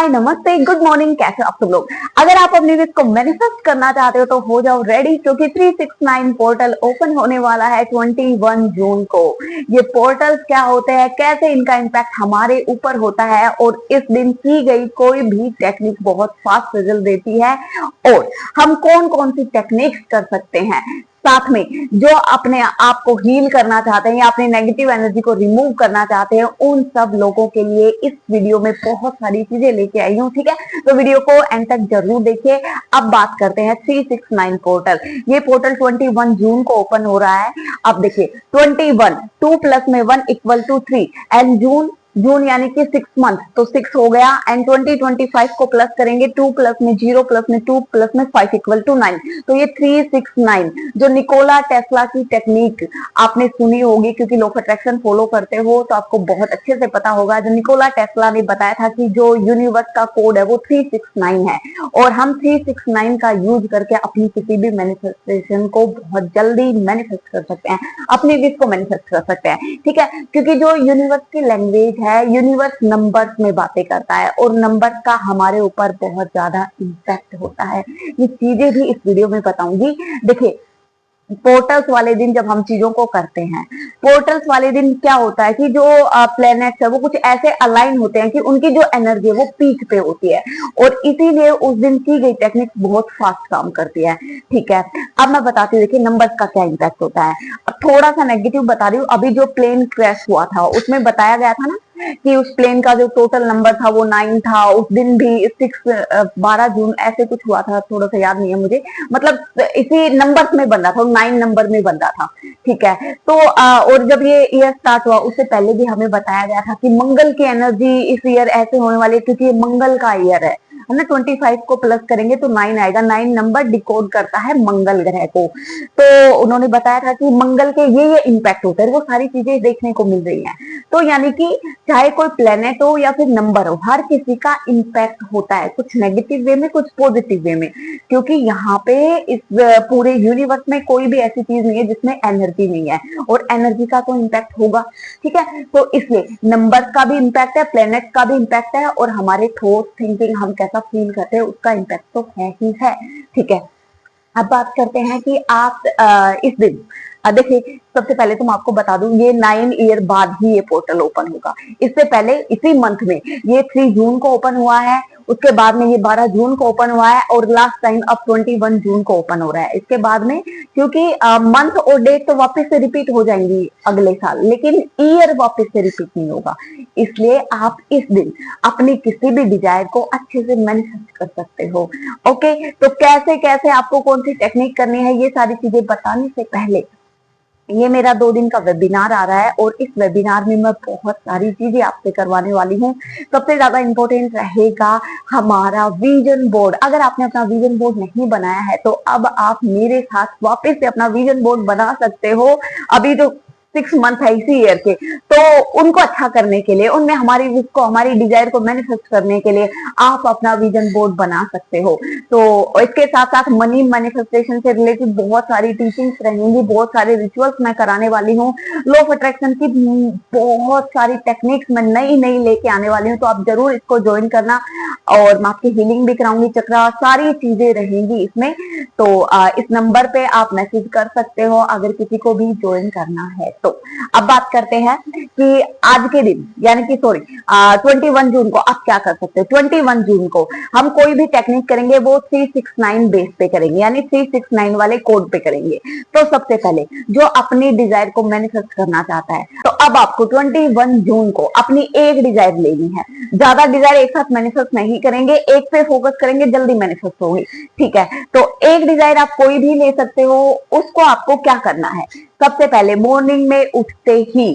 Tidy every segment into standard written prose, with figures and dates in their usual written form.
नमस्ते, good morning. कैसे आप सब लोग? अगर आप अपनी विश को मैनिफेस्ट करना चाहते हो तो हो जाओ रेडी, क्योंकि 369 पोर्टल ओपन होने वाला है 21 जून को। ये पोर्टल्स क्या होते हैं, कैसे इनका इम्पैक्ट हमारे ऊपर होता है, और इस दिन की गई कोई भी टेक्निक बहुत फास्ट रिजल्ट देती है, और हम कौन कौन सी टेक्निक्स कर सकते हैं। साथ में जो अपने आप को हील करना चाहते हैं या अपने नेगेटिव एनर्जी को रिमूव करना चाहते हैं, उन सब लोगों के लिए इस वीडियो में बहुत सारी चीजें लेके आई हूँ। ठीक है, तो वीडियो को एंड तक जरूर देखिए। अब बात करते हैं 369 पोर्टल। ये पोर्टल 21 जून को ओपन हो रहा है। अब देखिए 21 2 + 1 = 3 एंड जून यानी कि 6 मंथ, तो 6 हो गया। एंड 2025 को प्लस करेंगे, 2 + 0 + 2 + 5 = 9। तो ये 369 जो निकोला टेस्ला की टेक्निक आपने सुनी होगी, क्योंकि लॉ ऑफ अट्रैक्शन फॉलो करते हो तो आपको बहुत अच्छे से पता होगा। जो निकोला टेस्ला ने बताया था कि जो यूनिवर्स का कोड है वो 369 है, और हम 369 का यूज करके अपनी किसी भी मैनिफेस्टेशन को बहुत जल्दी मैनिफेस्ट कर सकते हैं, अपनी विश को मैनिफेस्ट कर सकते हैं। ठीक है, क्योंकि जो यूनिवर्स की लैंग्वेज है, यूनिवर्स नंबर्स में बातें करता है, और नंबर्स का हमारे ऊपर बहुत ज्यादा इम्पैक्ट होता है। ये चीजें भी इस वीडियो में बताऊंगी। देखिए पोर्टल्स वाले दिन जब हम चीजों को करते हैं, पोर्टल्स वाले दिन क्या होता है कि जो प्लैनेट्स है वो कुछ ऐसे अलाइन होते हैं कि उनकी जो एनर्जी है वो पीक पे होती है, और इसीलिए उस दिन की गई टेक्निक बहुत फास्ट काम करती है। ठीक है, अब मैं बताती हूँ, देखिए नंबर्स का क्या इम्पैक्ट होता है। अब थोड़ा सा नेगेटिव बता रही हूँ। अभी जो प्लेन क्रैश हुआ था उसमें बताया गया था ना कि उस प्लेन का जो टोटल नंबर था वो 9 था। उस दिन भी 12 जून ऐसे कुछ हुआ था, थोड़ा सा याद नहीं है मुझे, मतलब इसी नंबर्स में बन रहा था, 9 नंबर में बन रहा था। ठीक है, तो और जब ये ईयर स्टार्ट हुआ उससे पहले भी हमें बताया गया था कि मंगल की एनर्जी इस ईयर ऐसे होने वाली है, क्योंकि ये मंगल का ईयर है ना। 25 को प्लस करेंगे तो 9 आएगा। 9 नंबर डिकोड करता है मंगल ग्रह को। तो उन्होंने बताया था कि मंगल के ये इम्पैक्ट होते हैं, वो सारी चीजें देखने को मिल रही हैं। तो यानी कि चाहे कोई प्लेनेट हो या फिर नंबर हो, हर किसी का इम्पैक्ट होता है, कुछ नेगेटिव वे में, कुछ पॉजिटिव वे में, क्योंकि यहाँ पे इस पूरे यूनिवर्स में कोई भी ऐसी चीज नहीं है जिसमें एनर्जी नहीं है, और एनर्जी का तो इम्पैक्ट होगा। ठीक है, तो इसलिए नंबर्स का भी इम्पैक्ट है, प्लेनेट का भी इम्पैक्ट है, और हमारे थॉट थिंकिंग हम कैसा फील करते हैं उसका इम्पैक्ट तो है ही है। ठीक है, अब बात करते हैं कि आप इस दिन देखिए, सबसे पहले तो मैं आपको बता दूं, ये 9 ईयर बाद ही ये पोर्टल ओपन होगा। इससे पहले इसी मंथ में ये 3 जून को ओपन हुआ है, उसके बाद में ये 12 जून को ओपन हुआ है, और लास्ट टाइम अब 21 जून को ओपन हो रहा है। इसके बाद में क्योंकि मंथ और डेट तो वापस से रिपीट हो जाएंगी अगले साल, लेकिन ईयर वापस से रिपीट नहीं होगा। इसलिए आप इस दिन अपनी किसी भी डिजायर को अच्छे से मैनिफेस्ट कर सकते हो। ओके, तो कैसे कैसे आपको कौन सी टेक्निक करनी है, ये सारी चीजें बताने से पहले ये मेरा 2 दिन का वेबिनार आ रहा है, और इस वेबिनार में मैं बहुत सारी चीजें आपसे करवाने वाली हूँ। सबसे ज्यादा इंपॉर्टेंट रहेगा हमारा विजन बोर्ड। अगर आपने अपना विजन बोर्ड नहीं बनाया है तो अब आप मेरे साथ वापस से अपना विजन बोर्ड बना सकते हो। अभी जो 6 मंथ है इसी ईयर के, तो उनको अच्छा करने के लिए, उनमें हमारी विश को, हमारी डिजायर को मैनिफेस्ट करने के लिए आप अपना विजन बोर्ड बना सकते हो। तो इसके साथ साथ मनी मैनिफेस्टेशन से रिलेटेड बहुत सारी टीचिंग्स रहेंगी, बहुत सारे रिचुअल्स मैं कराने वाली हूँ। लॉ ऑफ अट्रैक्शन की बहुत सारी टेक्निक्स मैं नई नई लेके आने वाली हूँ, तो आप जरूर इसको ज्वाइन करना। और मैं आपकी हीलिंग भी कराऊंगी, चक्रा, सारी चीजें रहेंगी इसमें। तो इस नंबर पे आप मैसेज कर सकते हो अगर किसी को भी ज्वाइन करना है तो। अब बात करते हैं कि आज के दिन यानी कि 21 जून को आप क्या कर सकते हो। 21 जून को हम कोई भी टेक्निक करेंगे वो 369 बेस पे करेंगे, यानी 369 वाले कोड पे करेंगे। तो सबसे पहले जो अपनी डिजायर को मैनिफेस्ट करना चाहता है, तो अब आपको 21 जून को अपनी एक डिजायर लेनी है। ज्यादा डिजायर एक साथ मैनिफेस्ट नहीं करेंगे, एक पे फोकस करेंगे, जल्दी मैनिफेस्ट होगी। ठीक है, तो एक डिजायर आप कोई भी ले सकते हो। उसको आपको क्या करना है, सबसे पहले मॉर्निंग में उठते ही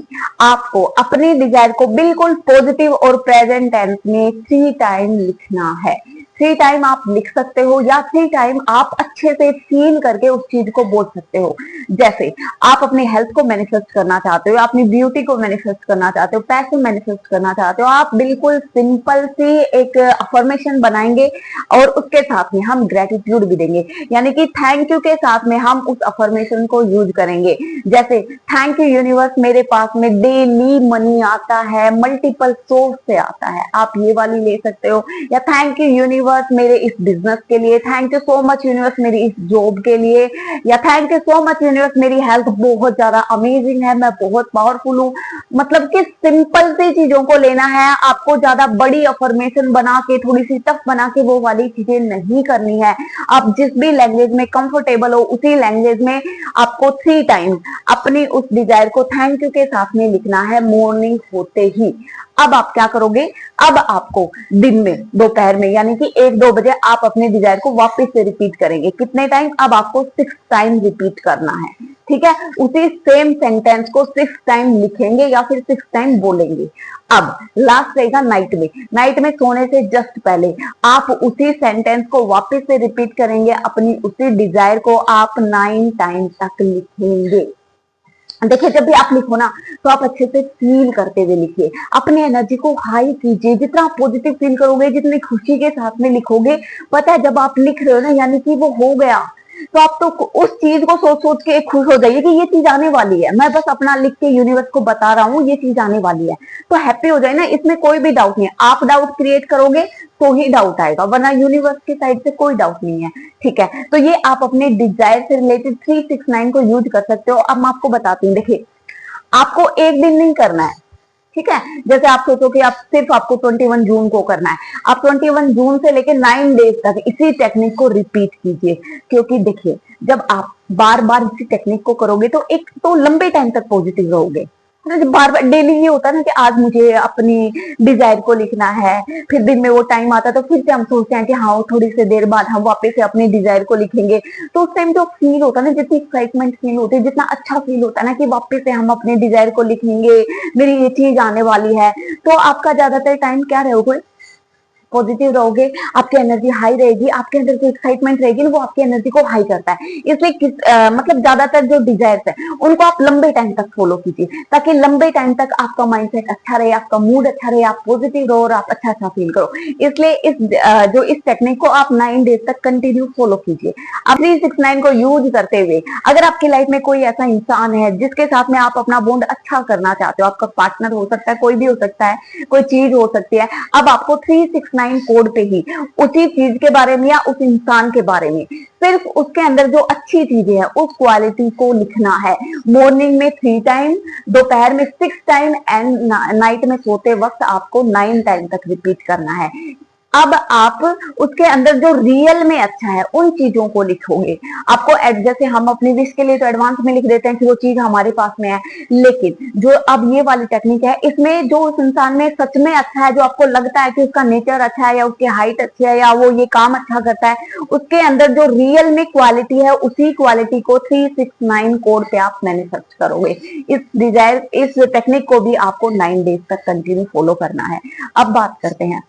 आपको अपनी डिजायर को बिल्कुल पॉजिटिव और प्रेजेंट टेंस में 3 टाइम लिखना है। थ्री टाइम आप लिख सकते हो या थ्री टाइम आप अच्छे से फील करके उस चीज को बोल सकते हो। जैसे आप अपनी हेल्थ को मैनिफेस्ट करना चाहते हो, अपनी ब्यूटी को मैनिफेस्ट करना चाहते हो, पैसे मैनिफेस्ट करना चाहते हो, आप बिल्कुल सिंपल सी एक अफर्मेशन बनाएंगे और उसके साथ में हम ग्रेटिट्यूड भी देंगे, यानी कि थैंक यू के साथ में हम उस अफर्मेशन को यूज करेंगे। जैसे थैंक यू यूनिवर्स, मेरे पास में डेली मनी आता है, मल्टीपल सोर्स से आता है, आप ये वाली ले सकते हो। या थैंक यू यूनिवर्स मेरे इस बिजनेस के लिए, thank you so much universe मेरी इस जॉब के लिए, या thank you so much universe मेरी हेल्थ बहुत ज्यादा अमेजिंग है, मैं बहुत पावरफुल हूँ। मतलब कि सिंपल सी चीजों को लेना है, आपको ज्यादा बड़ी अफर्मेशन बना के थोड़ी सी टफ बना के वो वाली चीजें नहीं करनी है। आप जिस भी लैंग्वेज में कंफर्टेबल हो उसी लैंग्वेज में आपको थ्री टाइम अपनी उस डिजायर को थैंक यू के साथ में लिखना है मॉर्निंग होते ही। अब आप क्या करोगे, अब आपको दिन में दोपहर में यानी कि 1-2 बजे आप अपने डिजायर को वापस से रिपीट करेंगे। कितने टाइम, अब आपको 6 टाइम रिपीट करना है, ठीक है। उसी सेम सेंटेंस को 6 टाइम लिखेंगे या फिर 6 टाइम बोलेंगे। अब लास्ट रहेगा नाइट में, नाइट में सोने से जस्ट पहले आप उसी सेंटेंस को वापस से रिपीट करेंगे, अपनी उसी डिजायर को आप 9 टाइम तक लिखेंगे। देखिए जब भी आप लिखो ना तो आप अच्छे से फील करते हुए लिखिए, अपनी एनर्जी को हाई कीजिए। जितना आप पॉजिटिव फील करोगे, जितनी खुशी के साथ में लिखोगे, पता है जब आप लिख रहे हो ना यानी कि वो हो गया, तो आप तो उस चीज को सोच सोच के खुश हो जाइए कि ये चीज आने वाली है, मैं बस अपना लिख के यूनिवर्स को बता रहा हूँ ये चीज आने वाली है, तो हैप्पी हो जाए ना। इसमें कोई भी डाउट नहीं है, आप डाउट क्रिएट करोगे तो ही डाउट आएगा, वरना यूनिवर्स की साइड से कोई डाउट नहीं है, ठीक है। तो ये आप अपने डिजायर से रिलेटेड 369 को यूज कर सकते हो। अब मैं आपको बताती हूँ, देखिए आपको एक दिन नहीं करना है, ठीक है। जैसे आप सोचो कि आप सिर्फ आपको 21 जून को करना है, आप 21 जून से लेकर 9 डेज तक इसी टेक्निक को रिपीट कीजिए। क्योंकि देखिए जब आप बार बार इसी टेक्निक को करोगे तो एक तो लंबे टाइम तक पॉजिटिव रहोगे। बार बार डेली ये होता है ना कि आज मुझे अपनी डिजायर को लिखना है, फिर दिन में वो टाइम आता है तो फिर से हम सोचते हैं कि हाँ थोड़ी सी देर बाद हम वापस से अपनी डिजायर को लिखेंगे। तो उस टाइम जो फील होता है ना, जितनी एक्साइटमेंट फील होती है, जितना अच्छा फील होता है ना कि वापस से हम अपने डिजायर को लिखेंगे, मेरी ये चीज आने वाली है, तो आपका ज्यादातर टाइम क्या रहोगे, पॉजिटिव रहोगे, आपकी एनर्जी हाई रहेगी, आपके अंदर जो एक्साइटमेंट रहेगी ना वो आपकी एनर्जी को हाई करता है। इसलिए मतलब ज्यादातर जो डिजायर्स है उनको आप लंबे टाइम तक फॉलो कीजिए, ताकि लंबे टाइम तक आपका माइंडसेट अच्छा रहे, आपका मूड अच्छा रहे, आप पॉजिटिव रहो और आप अच्छा अच्छा फील करो। इसलिए इस टेक्निक को आप 9 डेज तक कंटिन्यू फॉलो कीजिए। अब 369 को यूज करते हुए अगर आपकी लाइफ में कोई ऐसा इंसान है जिसके साथ में आप अपना बॉन्ड अच्छा करना चाहते हो, आपका पार्टनर हो सकता है, कोई भी हो सकता है, कोई चीज हो सकती है, अब आपको 369 कोड पे ही उसी चीज के बारे में या उस इंसान के बारे में सिर्फ उसके अंदर जो अच्छी चीजें हैं उस क्वालिटी को लिखना है। मॉर्निंग में 3 टाइम, दोपहर में 6 टाइम एंड नाइट में सोते वक्त आपको 9 टाइम तक रिपीट करना है। अब आप उसके अंदर जो रियल में अच्छा है उन चीजों को लिखोगे। आपको जैसे हम अपनी विश के लिए तो एडवांस में लिख देते हैं कि वो चीज हमारे पास में है, लेकिन जो अब ये वाली टेक्निक है इसमें जो उस इंसान में सच में अच्छा है, जो आपको लगता है कि उसका नेचर अच्छा है या उसकी हाइट अच्छी है या वो ये काम अच्छा करता है, उसके अंदर जो रियल में क्वालिटी है उसी क्वालिटी को 369 कोड पे आप मैनिफेस्ट करोगे। इस टेक्निक को भी आपको 9 डेज तक कंटिन्यू फॉलो करना है। अब बात करते हैं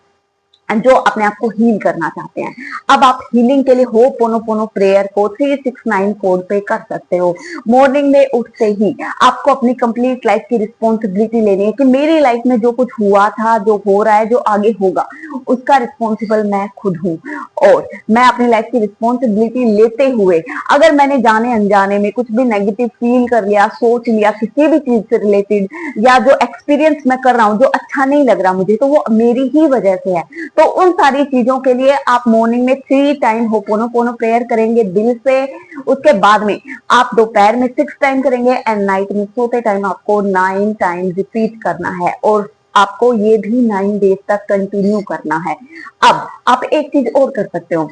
जो अपने आप को हील करना चाहते हैं। अब आप हीलिंग के लिए होपोनोपोनो प्रेयर को 369 कोड पे कर सकते हो। मॉर्निंग में उठते ही आपको अपनी कंप्लीट लाइफ की रिस्पॉन्सिबिलिटी लेनी है कि मेरी लाइफ में जो कुछ हुआ था, जो हो रहा है, जो आगे होगा, उसका रिस्पॉन्सिबल मैं खुद हूँ। और मैं अपनी लाइफ की रिस्पॉन्सिबिलिटी लेते हुए अगर मैंने जाने अनजाने में कुछ भी नेगेटिव फील कर लिया, सोच लिया किसी भी चीज से रिलेटेड, या जो एक्सपीरियंस मैं कर रहा हूँ जो अच्छा नहीं लग रहा मुझे, तो वो मेरी ही वजह से है। तो उन सारी चीजों के लिए आप मॉर्निंग में 3 टाइम होपोनोपोनो प्रेयर करेंगे दिल से। उसके बाद में आप दोपहर में 6 टाइम करेंगे एंड नाइट में सोते टाइम आपको 9 टाइम रिपीट करना है और आपको ये भी 9 डेज तक कंटिन्यू करना है। अब आप एक चीज और कर सकते हो,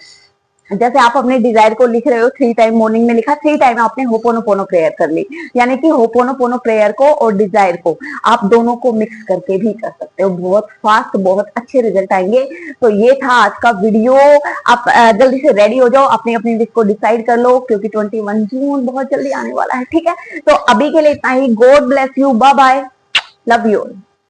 जैसे आप अपने डिजायर को लिख रहे हो, 3 टाइम मॉर्निंग में लिखा, 3 टाइम आपने होपोनोपोनो प्रेयर कर ली, यानी कि होपोनोपोनो प्रेयर को और डिजायर को आप दोनों को मिक्स करके भी कर सकते हो। बहुत फास्ट, बहुत अच्छे रिजल्ट आएंगे। तो ये था आज का वीडियो। आप जल्दी से रेडी हो जाओ, अपनी अपनी विश को डिसाइड कर लो, क्योंकि 21 जून बहुत जल्दी आने वाला है, ठीक है। तो अभी के लिए इतना ही। God bless you, bye bye, love you.